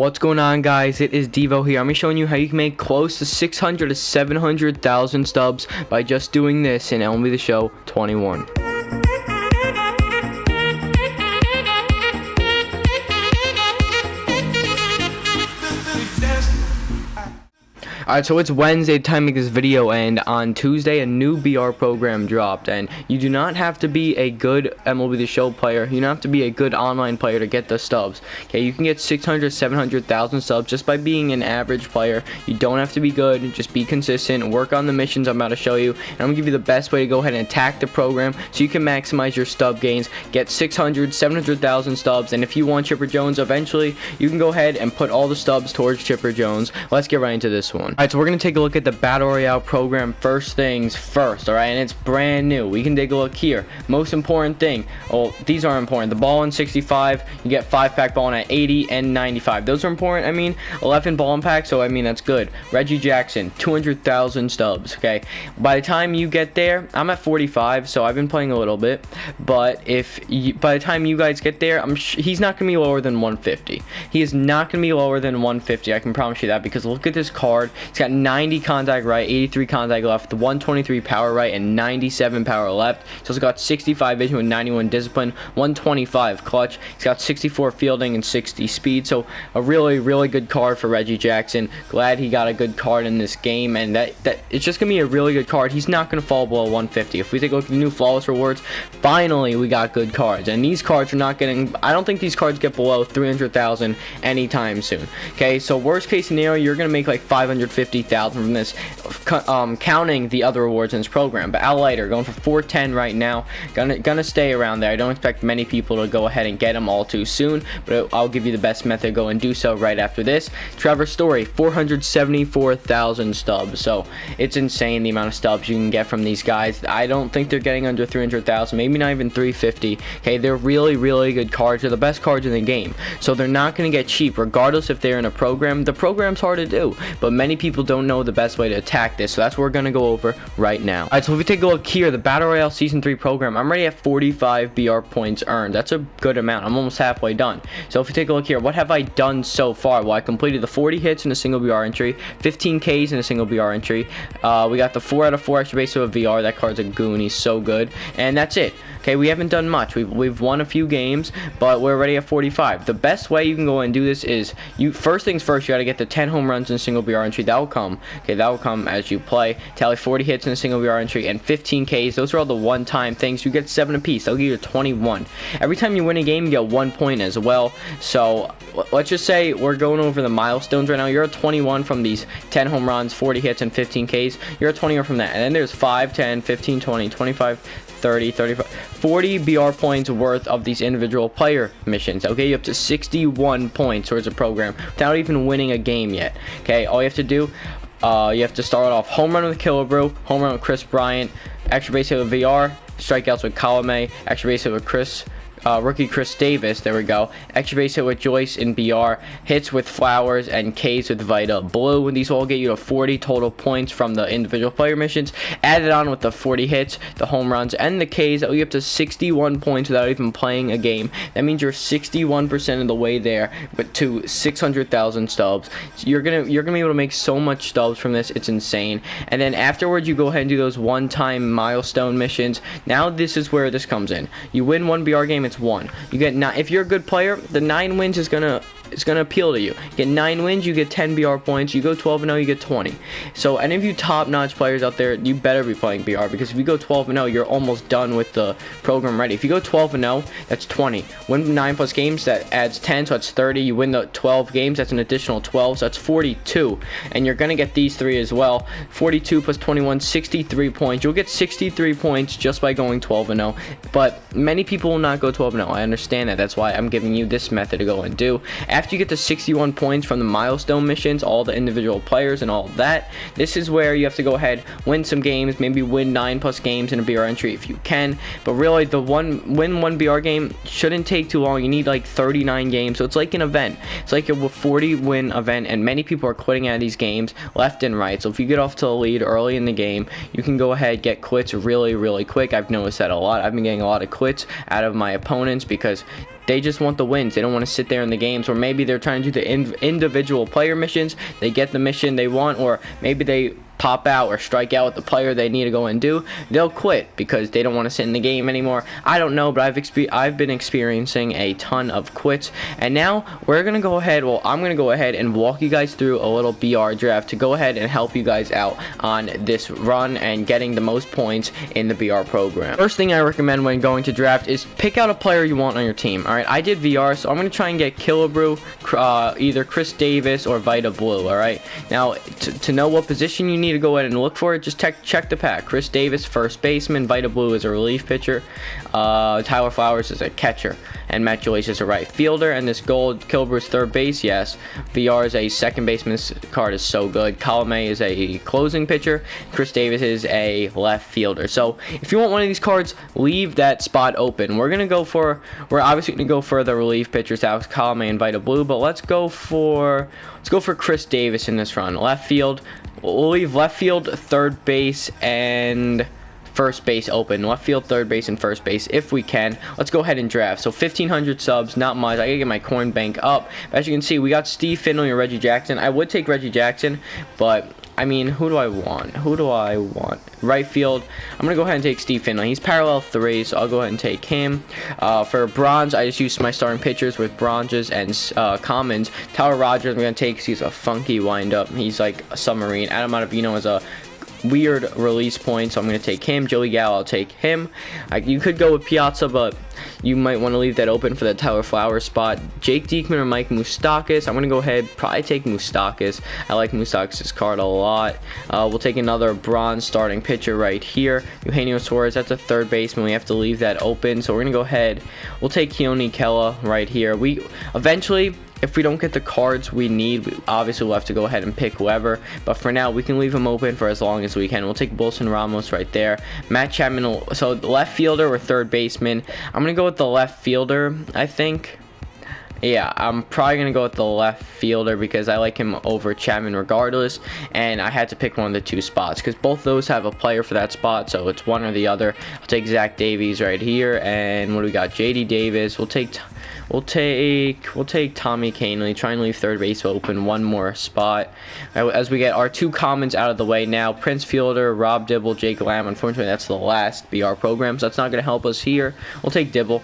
What's going on, guys? It is Deevo here. I'm going to be showing you how you can make close to 600 to 700,000 stubs by just doing this in MLB The Show 21. Alright, so it's Wednesday time to make this video, and on Tuesday a new BR program dropped, and you do not have to be a good MLB The Show player. You don't have to be a good online player to get the stubs. Okay, you can get 600, 700,000 stubs just by being an average player. You don't have to be good, just be consistent, work on the missions I'm about to show you, and I'm going to give you the best way to go ahead and attack the program so you can maximize your stub gains, get 600, 700,000 stubs, and if you want Chipper Jones eventually, you can go ahead and put all the stubs towards Chipper Jones. Let's get right into this one. Alright, so we're going to take a look at the Battle Royale program first things first, alright, and it's brand new. We can take a look here. Most important thing, well, these are important. The ball in 65, you get 5-pack ball at 80 and 95. Those are important. I mean, 11 ball in pack, so I mean, that's good. Reggie Jackson, 200,000 stubs, okay? By the time you get there, I'm at 45, so I've been playing a little bit, but by the time you guys get there, he's not going to be lower than 150. He is not going to be lower than 150, I can promise you that, because look at this card. He's got 90 contact right, 83 contact left, 123 power right, and 97 power left. He's also got 65 vision with 91 discipline, 125 clutch. He's got 64 fielding and 60 speed. So a really good card for Reggie Jackson. Glad he got a good card in this game, and that it's just gonna be a really good card. He's not gonna fall below 150. If we take a look at the new flawless rewards, finally we got good cards, and these cards are not getting. I don't think these cards get below 300,000 anytime soon. Okay, so worst case scenario, you're gonna make like 550,000 from this, counting the other rewards in this program. But Outlighter going for 410 right now, gonna stay around there. I don't expect many people to go ahead and get them all too soon, but I'll give you the best method to go and do so right after this. Trevor Story, 474,000 stubs, so it's insane the amount of stubs you can get from these guys. I don't think they're getting under 300,000, maybe not even 350. Okay, they're really good cards. They're the best cards in the game, so they're not gonna get cheap regardless if they're in a program. The program's hard to do, but many people don't know the best way to attack this, so that's what we're going to go over right now. Alright, so if we take a look here, the Battle Royale Season 3 program, I'm already at 45 BR points earned. That's a good amount. I'm almost halfway done. So if we take a look here, what have I done so far? Well, I completed the 40 hits in a single BR entry, 15 Ks in a single BR entry. We got the 4 out of 4 extra base of a VR. That card's a goon. He's so good. And that's it. Okay, we haven't done much. We've won a few games, but we're already at 45. The best way you can go and do this is, first things first, you got to get the 10 home runs in a single BR entry. That will come. Okay, that will come as you play. Tally 40 hits in a single BR entry and 15 Ks. Those are all the one-time things. You get 7 apiece. They'll give you 21. Every time you win a game, you get 1 point as well. So let's just say we're going over the milestones right now. You're at 21 from these 10 home runs, 40 hits, and 15 Ks. You're at 21 from that. And then there's 5, 10, 15, 20, 25, 30, 35, 40 BR points worth of these individual player missions. Okay, you have to 61 points towards a program without even winning a game yet. Okay, all you have to do, you have to start off home run with Killebrew, home run with Chris Bryant, extra base hit with VR, strikeouts with Colome, extra base hit with rookie Chris Davis, there we go, extra base hit with Joyce in BR, hits with Flowers, and Ks with Vita Blue. And these all get you to 40 total points from the individual player missions. Added on with the 40 hits, the home runs, and the Ks, that will get up to 61 points without even playing a game. That means you're 61% of the way there, but to 600,000 stubs. So you're gonna be able to make so much stubs from this. It's insane. And then afterwards, you go ahead and do those one-time milestone missions. Now this is where this comes in. You win one BR game, it's 1. You get 9. If you're a good player, the 9 wins is gonna appeal to you. You get 9 wins, you get 10 BR points. You go 12-0, you get 20. So any of you top-notch players out there, you better be playing BR, because if you go 12-0, you're almost done with the program already. If you go 12-0, that's 20. Win 9+ games, that adds 10, so that's 30. You win the 12 games, that's an additional 12, so that's 42. And you're gonna get these 3 as well. 42 plus 21, 63 points. You'll get 63 points just by going 12-0. But many people will not go 12-0. I understand that. That's why I'm giving you this method to go and do. After you get the 61 points from the milestone missions, all the individual players and all that, this is where you have to go ahead, win some games, maybe win 9+ games in a BR entry if you can. But really, the win one BR game shouldn't take too long. You need like 39 games, so it's like an event. It's like a 40-win event, and many people are quitting out of these games left and right. So if you get off to a lead early in the game, you can go ahead, get quits really quick. I've noticed that a lot. I've been getting a lot of quits out of my opponents because they just want the wins. They don't want to sit there in the games, or maybe they're trying to do the individual player missions. They get the mission they want, or maybe they pop out or strike out with the player they need to go and do. They'll quit because they don't want to sit in the game anymore. I don't know, but I've been experiencing a ton of quits, and now we're gonna go ahead. Well, I'm gonna go ahead and walk you guys through a little BR draft to go ahead and help you guys out on this run and getting the most points in the BR program. First thing I recommend when going to draft is pick out a player you want on your team. All right, I did VR, so I'm gonna try and get Killebrew, either Chris Davis or Vita Blue. All right, now to know what position you need to go ahead and look for it, just check the pack. Chris Davis, first baseman. Vita Blue is a relief pitcher. Tyler Flowers is a catcher, and Matt Joyce is a right fielder. And this gold, Kilbrew's third base. Yes, VR is a second baseman. This card is so good. Colome is a closing pitcher. Chris Davis is a left fielder. So if you want one of these cards, leave that spot open. We're obviously gonna go for the relief pitchers, Alex Colome and Vita Blue, but let's go for Chris Davis in this run. Left field. We'll leave left field, third base, and first base open. Left field, third base, and first base if we can. Let's go ahead and draft. So 1,500 subs, not much. I gotta get my coin bank up. But as you can see, we got Steve Finley or Reggie Jackson. I would take Reggie Jackson, but I mean, who do I want? Right field, I'm going to go ahead and take Steve Finley. He's parallel 3, so I'll go ahead and take him. For bronze, I just used my starting pitchers with bronzes and commons. Tyler Rogers, I'm going to take because he's a funky windup. He's like a submarine. Adam Ottavino is a weird release point, so I'm going to take him. Joey Gallo, I'll take him. You could go with Piazza, but you might want to leave that open for that Tyler Flowers spot. Jake Diekman or Mike Moustakas. I'm going to go ahead, probably take Moustakas. I like Moustakas' card a lot. We'll take another bronze starting pitcher right here. Eugenio Suarez, that's a third baseman. We have to leave that open, so we're going to go ahead. We'll take Keone Kela right here. Eventually, if we don't get the cards we need, obviously we'll have to go ahead and pick whoever. But for now, we can leave them open for as long as we can. We'll take Wilson Ramos right there. Matt Chapman, so the left fielder or third baseman. I'm going to go with the left fielder, I think. Yeah, I'm probably going to go with the left fielder because I like him over Chapman regardless. And I had to pick one of the two spots because both those have a player for that spot. So it's one or the other. I'll take Zach Davies right here. And what do we got? JD Davis. We'll take Tommy Canely. Try and leave third base open one more spot. As we get our two commons out of the way now. Prince Fielder, Rob Dibble, Jake Lamb. Unfortunately, that's the last BR program, so that's not going to help us here. We'll take Dibble.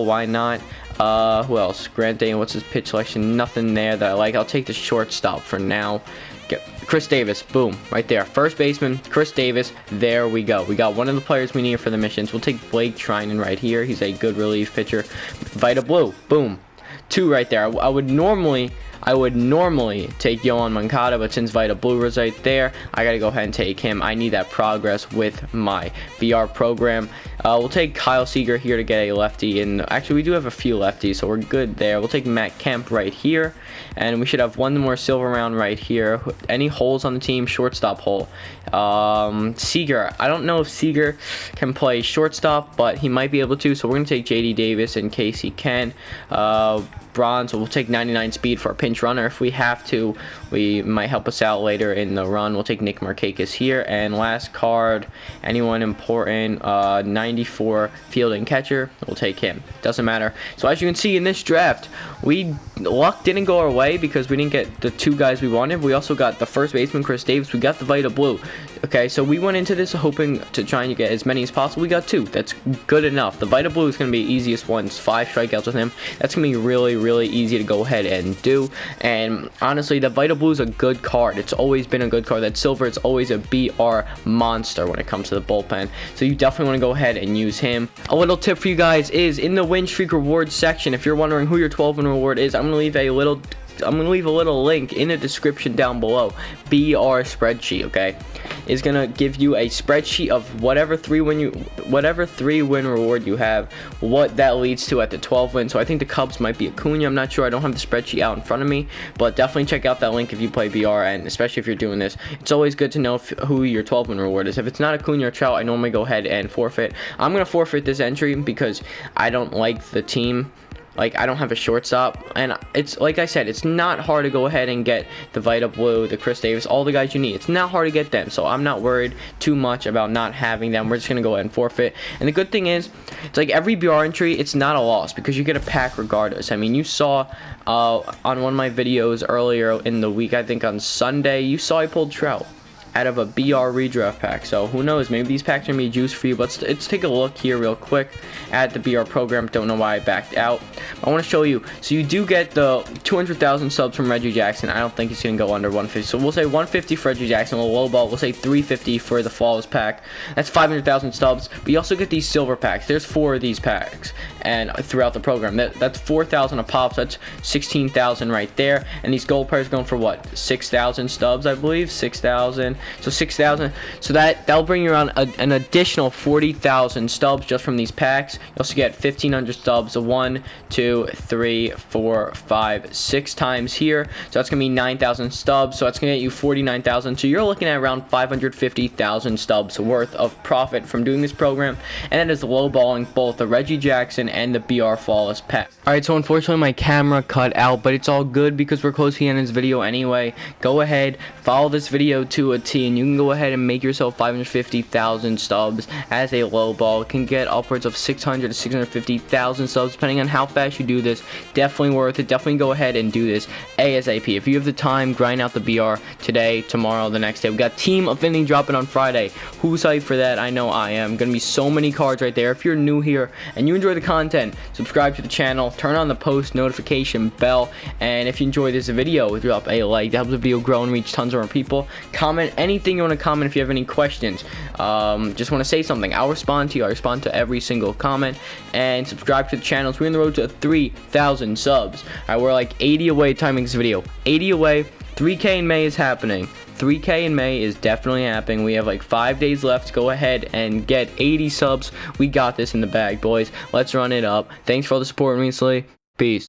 Why not? Who else? Grant Day, what's his pitch selection? Nothing there that I like. I'll take the shortstop for now. Get Chris Davis, boom, right there. First baseman, Chris Davis. There we go. We got one of the players we need for the missions. We'll take Blake Trinan right here. He's a good relief pitcher. Vita Blue, boom. 2 right there. I would normally take Yohan Moncada, but since Vita Blue was right there, I gotta go ahead and take him. I need that progress with my BR program. We'll take Kyle Seager here to get a lefty, and actually we do have a few lefties, so we're good there. We'll take Matt Kemp right here, and we should have one more silver round right here. Any holes on the team? Shortstop hole. Seager. I don't know if Seager can play shortstop, but he might be able to, so we're gonna take JD Davis in case he can. Bronze, we'll take 99 speed for a pinch runner if we have to. We might help us out later in the run. We'll take Nick Markakis here. And last card, anyone important, 94 fielding catcher, we'll take him. Doesn't matter. So as you can see in this draft, luck didn't go our way because we didn't get the 2 guys we wanted. We also got the first baseman, Chris Davis. We got the Vita Blue. Okay, so we went into this hoping to try and get as many as possible. We got 2. That's good enough. The Vita Blue is going to be the easiest one. It's 5 strikeouts with him. That's going to be really easy to go ahead and do. And honestly, the Vita Blue is a good card. It's always been a good card. That silver, it's always a BR monster when it comes to the bullpen. So you definitely want to go ahead and use him. A little tip for you guys is in the win streak rewards section, if you're wondering who your 12-win reward is, I'm going to leave a little link in the description down below. BR spreadsheet, okay, is gonna give you a spreadsheet of whatever 3-win reward you have, what that leads to at the 12 win. So I think the Cubs might be Acuna. I'm not sure. I don't have the spreadsheet out in front of me, but definitely check out that link if you play BR, and especially if you're doing this. It's always good to know who your 12-win reward is. If it's not Acuna or Trout, I normally go ahead and forfeit. I'm gonna forfeit this entry because I don't like the team Like, I don't have a shortstop, and it's like I said, it's not hard to go ahead and get the Vita Blue, the Chris Davis, all the guys you need. It's not hard to get them, so I'm not worried too much about not having them. We're just gonna go ahead and forfeit. And the good thing is, it's like every BR entry, it's not a loss because you get a pack regardless. I mean, you saw on one of my videos earlier in the week, I think on Sunday, you saw I pulled Trout out of a BR redraft pack. So who knows, maybe these packs are gonna be juice for you. But let's take a look here real quick at the BR program. Don't know why I backed out. I want to show you. So you do get the 200,000 subs from Reggie Jackson. I don't think it's gonna go under 150. So we'll say 150 for Reggie Jackson. We'll lowball. We'll say 350 for the Flawless pack. That's 500,000 stubs. But you also get these silver packs. There's 4 of these packs, and throughout the program, that's 4,000 a pop. So that's 16,000 right there. And these gold players going for what? 6,000 stubs, I believe. 6,000. So 6,000. So that'll bring you around an additional 40,000 stubs just from these packs. You also get 1,500 stubs. 1, 2, 3, 4, 5, 6 times here. So that's gonna be 9,000 stubs. So that's gonna get you 49,000. So you're looking at around 550,000 stubs worth of profit from doing this program, and that is lowballing both the Reggie Jackson and the BR Flawless pack. All right. So unfortunately, my camera cut out, but it's all good because we're close to the end of this video anyway. Go ahead, follow this video to a T, and you can go ahead and make yourself 550,000 stubs as a low ball. It can get upwards of 600 to 650,000 subs depending on how fast you do this. Definitely worth it. Definitely go ahead and do this ASAP. If you have the time, grind out the BR today, tomorrow, the next day. We got Team Affinity dropping on Friday. Who's hyped for that? I know I am. Gonna be so many cards right there. If you're new here and you enjoy the content, subscribe to the channel, turn on the post notification bell, and if you enjoy this video, drop a like. That helps the video grow and reach tons more people. Comment anything you want to comment. If you have any questions, just want to say something, I'll respond to you. I respond to every single comment. And subscribe to the channels. We're on the road to 3,000 subs. All right, we're like 80 away timing this video. 80 away. 3K in May is happening. 3K in May is definitely happening. We have like 5 days left to go ahead and get 80 subs. We got this in the bag, boys. Let's run it up. Thanks for all the support recently. Peace.